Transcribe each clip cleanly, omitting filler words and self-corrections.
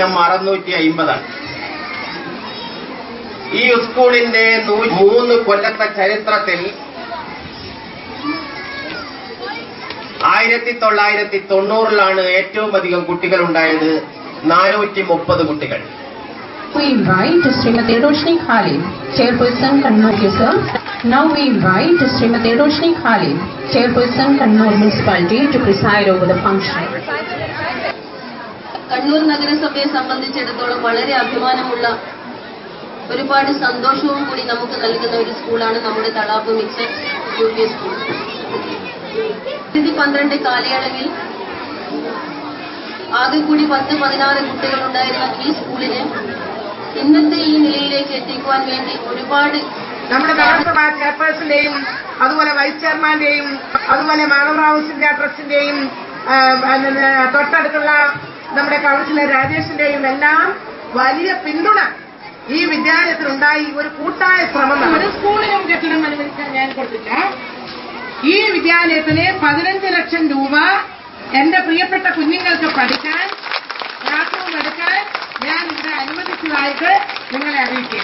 ചിഹ്നം 650. ഈ സ്കൂളിന്റെ 3 കൊല്ലത്തെ ചരിത്രത്തിൽ 1990-ലാണ് ഏറ്റവും അധികം കുട്ടികൾ ഉണ്ടായത്, 430 കുട്ടികൾ. We invite Srimati Roshni Khalid, Chairperson Kannur sir. Now we invite Srimati Roshni Khalid, Chairperson Kannur Municipality, to preside over the function. Kannur നഗരസഭയെ സംബന്ധിച്ചിടത്തോളം വളരെ അഭിമാനമുള്ള ഒരുപാട് സന്തോഷവും കൂടി നമുക്ക് നൽകുന്ന ഒരു സ്കൂളാണ് നമ്മുടെ തളാപ്പ് മിക്സഡ് UP സ്കൂൾ. 2012 കാലയളവിൽ ആകെ കൂടി 10-16 കുട്ടികളുണ്ടായിരുന്ന ഈ സ്കൂളിനെ ഇന്നത്തെ ഈ നിലയിലേക്ക് എത്തിക്കുവാൻ വേണ്ടി ഒരുപാട് നമ്മുടെ നഗരസഭാ ചെയർപേഴ്സന്റെയും അതുപോലെ വൈസ് ചെയർമാന്റെയും അതുപോലെ മാനവറാവുസിന്റെ ട്രസ്റ്റിന്റെയും തൊട്ടടുത്തുള്ള നമ്മുടെ കൗൺസിലർ രാജേഷിന്റെയും എല്ലാം വലിയ പിന്തുണ ഈ വിദ്യാലയത്തിനുണ്ടായി. ഒരു കൂട്ടായ ശ്രമം. ഒരു സ്കൂളിനും കെട്ടിടം അനുവദിക്കാൻ ഞാൻ കൊടുത്തില്ല. ഈ വിദ്യാലയത്തിന് 15 ലക്ഷം രൂപ എന്റെ പ്രിയപ്പെട്ട കുഞ്ഞുങ്ങൾക്ക് പഠിക്കാൻ ക്ലാസ്റൂം എടുക്കാൻ ഞാൻ ഇവിടെ അനുവദിച്ചതായിട്ട് നിങ്ങളെ അറിയിക്കുക.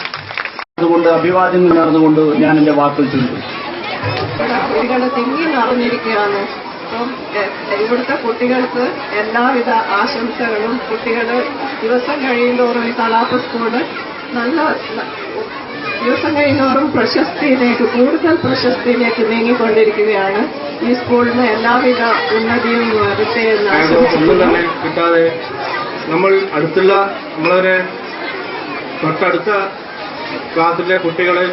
അതുകൊണ്ട് അഭിവാദ്യം നേർന്നുകൊണ്ട് ഞാൻ എന്റെ വാക്കുകൾ ചൊല്ലുന്നു. കുട്ടികൾ തിങ്ങി നിറഞ്ഞിരിക്കുകയാണ്. അപ്പം ഇവിടുത്തെ കുട്ടികൾക്ക് എല്ലാവിധ ആശംസകളും. കുട്ടികൾ ദിവസം കഴിയുന്തോറും ഈ തളാപ്പ് സ്കൂള് നല്ല ദിവസം കഴിയുന്നവരും കൂടുതൽ പ്രശസ്തിയിലേക്ക് നീങ്ങിക്കൊണ്ടിരിക്കുകയാണ്. ഈ സ്കൂളിന് എല്ലാവിധ ഉന്നതിയും വരട്ടെ എന്ന് തന്നെ കിട്ടാതെ നമ്മൾ നമ്മളെ തൊട്ടടുത്ത ക്ലാസ്സിലെ കുട്ടികളെ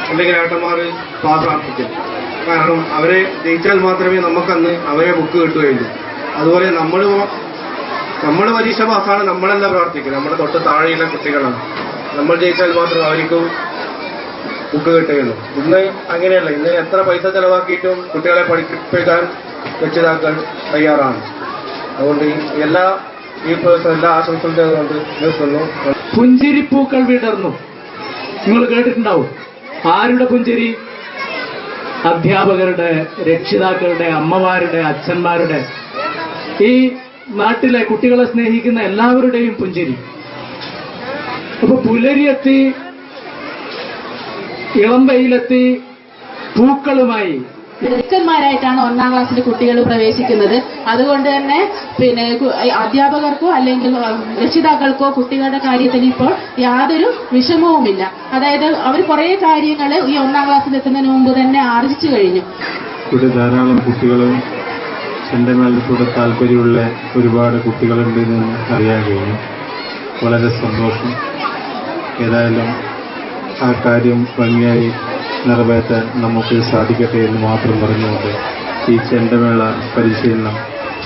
അല്ലെങ്കിൽ ഏട്ടന്മാർ പ്രാർത്ഥിക്കും. കാരണം അവരെ ജയിച്ചാൽ മാത്രമേ നമുക്കന്ന് അവരെ ബുക്ക് കിട്ടുകയുള്ളൂ. അതുപോലെ നമ്മൾ പരീക്ഷ പാസ്സാണ്, നമ്മളല്ല പ്രാർത്ഥിക്കുക. നമ്മുടെ തൊട്ട് താഴെയുള്ള കുട്ടികളാണ്. നമ്മൾ ജയിച്ചാൽ മാത്രം അവർക്കും ബുക്ക് കിട്ടുകയുള്ളൂ. ഇന്ന് അങ്ങനെയല്ല. ഇന്ന് എത്ര പൈസ ചെലവാക്കിയിട്ടും കുട്ടികളെ പഠിപ്പിക്കാൻ രക്ഷിതാക്കൾ തയ്യാറാണ്. അതുകൊണ്ട് എല്ലാ ആശംസകളും കൊണ്ട് നിർത്തുന്നു. പുഞ്ചിരിപ്പൂക്കൾ വിടർന്നു. നിങ്ങൾ കേട്ടിട്ടുണ്ടാവും. ആരുടെ പുഞ്ചിരി? അധ്യാപകരുടെ, രക്ഷിതാക്കളുടെ, അമ്മമാരുടെ, അച്ഛന്മാരുടെ, ഈ നാട്ടിലെ കുട്ടികളെ സ്നേഹിക്കുന്ന എല്ലാവരുടെയും പുഞ്ചിരി. അപ്പൊ പുലരിയെത്തി, ഇളം വെയിലെത്തി, പൂക്കളുമായി മിടുക്കന്മാരായിട്ടാണ് 1ാം ക്ലാസ്സിലെ കുട്ടികൾ പ്രവേശിക്കുന്നത്. അതുകൊണ്ട് തന്നെ അധ്യാപകർക്കോ അല്ലെങ്കിൽ രക്ഷിതാക്കൾക്കോ കുട്ടികളുടെ കാര്യത്തിൽ ഇപ്പോൾ യാതൊരു വിഷമവുമില്ല. അതായത് അവർ കുറേ കാര്യങ്ങൾ ഈ 1ാം ക്ലാസ്സിൽ എത്തുന്നതിന് മുമ്പ് തന്നെ ആർജിച്ചു കഴിഞ്ഞു. ഇവിടെ ധാരാളം കുട്ടികളും ചെണ്ടമേളത്തോട് താല്പര്യമുള്ള ഒരുപാട് കുട്ടികളുണ്ട് എന്ന് അറിയാൻ കഴിഞ്ഞു. വളരെ സന്തോഷം. ഏതായാലും ആ കാര്യം ഭംഗിയായി നിറവേറ്റാൻ നമുക്ക് സാധിക്കട്ടെ എന്ന് മാത്രം പറഞ്ഞുകൊണ്ട് ഈ ചെണ്ടമേള പരിശീലനം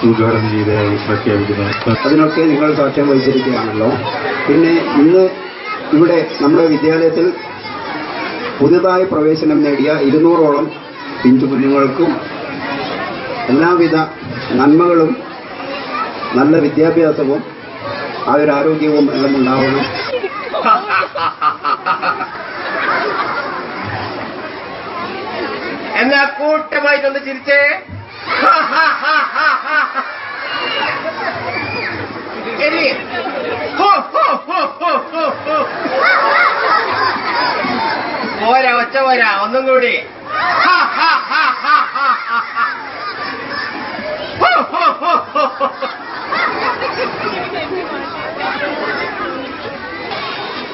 ഉദ്ഘാടനം ചെയ്തതായി പ്രഖ്യാപിക്കുന്നു. അതിനൊക്കെ നിങ്ങൾ സാക്ഷ്യം വഹിച്ചിരിക്കുകയാണല്ലോ. പിന്നെ ഇന്ന് ഇവിടെ നമ്മുടെ വിദ്യാലയത്തിൽ പുതുതായി പ്രവേശനം നേടിയ 200ഓളം പിഞ്ചു കുഞ്ഞുങ്ങൾക്കും എല്ലാവിധ നന്മകളും നല്ല വിദ്യാഭ്യാസവും ആയുരാരോഗ്യവും എല്ലാം ഉണ്ടാവണം. എന്നാ കൂട്ടമായിട്ടൊന്ന് ചിരിച്ചേ. പോരാ, ഒച്ച പോരാ, ഒന്നും കൂടി.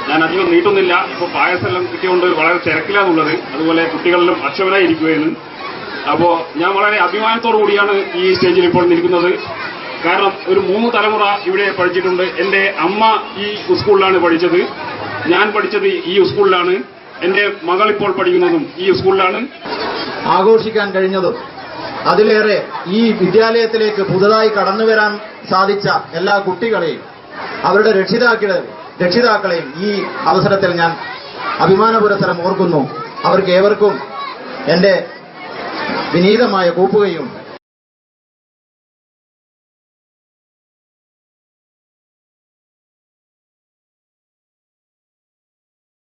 ഞാൻ അധികം നീട്ടുന്നില്ല. ഇപ്പോൾ പായസെല്ലാം കിട്ടിയോണ്ട് വളരെ തിരക്കിലാന്നുള്ളത്. അതുപോലെ കുട്ടികളിലും അക്ഷമനായി ഇരിക്കുകയെന്ന്. അപ്പോൾ ഞാൻ വളരെ അഭിമാനത്തോടു കൂടിയാണ് ഈ സ്റ്റേജിൽ ഇപ്പോൾ നിൽക്കുന്നത്. കാരണം ഒരു 3 തലമുറ ഇവിടെ പഠിച്ചിട്ടുണ്ട്. എൻ്റെ അമ്മ ഈ സ്കൂളിലാണ് പഠിച്ചത്, ഞാൻ പഠിച്ചത് ഈ സ്കൂളിലാണ്, എൻ്റെ മകൾ ഇപ്പോൾ പഠിക്കുന്നതും ഈ സ്കൂളിലാണ്. ആഘോഷിക്കാൻ കഴിഞ്ഞതും അതിലേറെ ഈ വിദ്യാലയത്തിലേക്ക് പുതുതായി കടന്നുവരാൻ സാധിച്ച എല്ലാ കുട്ടികളെയും അവരുടെ രക്ഷിതാക്കളെയും ഈ അവസരത്തിൽ ഞാൻ അഭിമാനപുരസരം ഓർക്കുന്നു. അവർക്ക് ഏവർക്കും എന്റെ വിനീതമായ കൂപ്പുകയും